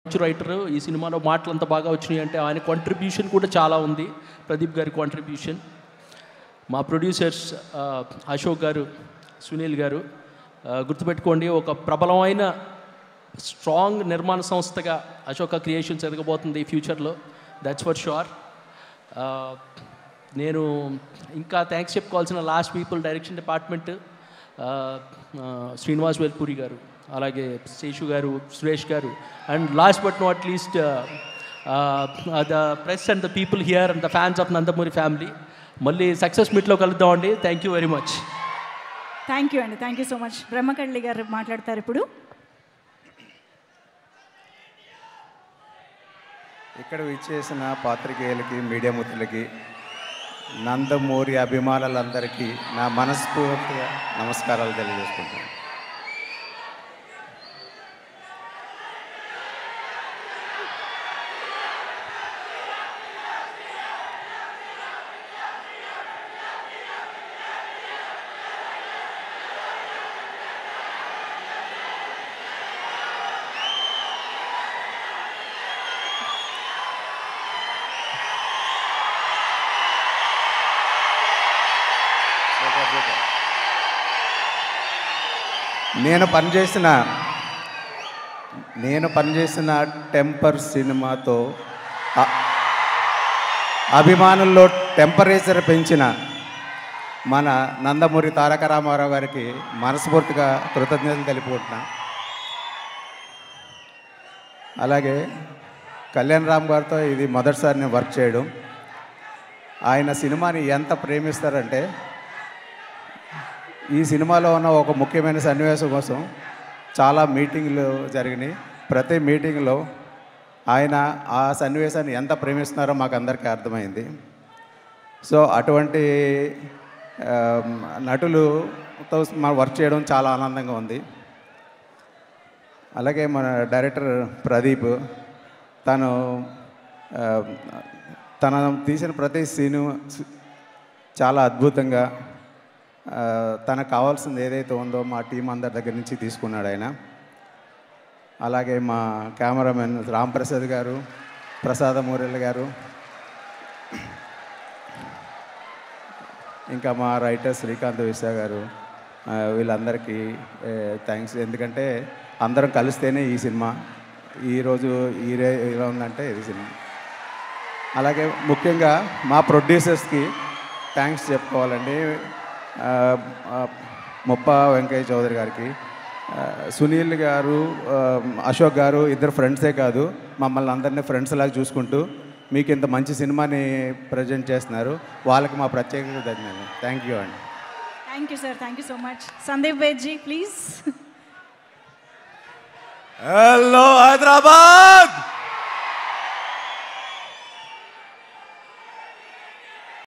Writer ఈ సినిమాలో మాటలు అంత బాగా వచ్చినాయి అంటే ఆయన కాంట్రిబ్యూషన్ కూడా చాలా ఉంది. ప్రదీప్ గారి కాంట్రిబ్యూషన్, మా ప్రొడ్యూసర్స్ అశోక్ గారు, సునీల్ గారు. గుర్తుపెట్టుకోండి, ఒక ప్రబలమైన స్ట్రాంగ్ నిర్మాణ సంస్థగా అశోక క్రియేషన్స్ ఎదగబోతుంది ఫ్యూచర్లో, దట్స్ ఫర్ షూర్. నేను ఇంకా థ్యాంక్స్ చెప్పుకోవాల్సిన last people, direction department, Srinivas Velpuri గారు, అలాగే శేషు గారు, సురేష్ గారు, and last but not least the press and the people here and the fans of Nandamuri family. మళ్ళీ సక్సెస్ మీట్లో కలుద్దామండి. Thank you very much. Thank you అండి, థ్యాంక్ యూ సో మచ్. బ్రహ్మకళ్ళి గారు మాట్లాడతారు ఇప్పుడు. ఇక్కడ విచ్చేసిన పాత్రికేయులకి, మీడియా మిత్రులకి, నందమూరి అభిమానులందరికీ నా మనస్ఫూర్తిగా నమస్కారాలు తెలియజేసుకుంటాను. నేను పనిచేసిన టెంపర్ సినిమాతో అభిమానుల్లో టెంపరేచర్ పెంచిన మన నందమూరి తారక రామారావు గారికి మనస్ఫూర్తిగా కృతజ్ఞతలు తెలుపుకుంటున్నా. అలాగే కళ్యాణ్ రామ్ గారితో ఇది మొదటిసారి నేను వర్క్ చేయడం. ఆయన సినిమాని ఎంత ప్రేమిస్తారంటే, ఈ సినిమాలో ఉన్న ఒక ముఖ్యమైన సన్నివేశం కోసం చాలా మీటింగ్లు జరిగినాయి. ప్రతి మీటింగ్లో ఆయన ఆ సన్నివేశాన్ని ఎంత ప్రేమిస్తున్నారో మాకు అందరికీ అర్థమైంది. సో అటువంటి నటులతో మనం వర్క్ చేయడం చాలా ఆనందంగా ఉంది. అలాగే మన డైరెక్టర్ ప్రదీప్, తన తీసిన ప్రతి సీను చాలా అద్భుతంగా, తనకు కావాల్సింది ఏదైతే ఉందో మా టీం అందరి దగ్గర నుంచి తీసుకున్నాడు ఆయన. అలాగే మా కెమెరామెన్ రామ్ ప్రసాద్ గారు, ప్రసాదమూర్తి గారు, ఇంకా మా రైటర్ శ్రీకాంత్ విశ్వ గారు, వీళ్ళందరికీ థ్యాంక్స్. ఎందుకంటే అందరం కలిస్తేనే ఈ సినిమా ఈరోజు ఇలా ఉందంటే ఇది సినిమా. అలాగే ముఖ్యంగా మా ప్రొడ్యూసర్స్కి థ్యాంక్స్ చెప్పుకోవాలండి. ముప్పా వెంకయ్య చౌదరి గారికి, సునీల్ గారు, అశోక్ గారు, ఇద్దరు ఫ్రెండ్సే కాదు, మమ్మల్ని అందరినీ ఫ్రెండ్స్ లాగా చూసుకుంటూ మీకు ఇంత మంచి సినిమాని ప్రజెంట్ చేస్తున్నారు. వాళ్ళకి మా ప్రత్యేక ధన్యవాదాలు. థ్యాంక్ యూ అండి. Thank you sir, thank you so much. Sandeep Vedji please. Hello Hyderabad.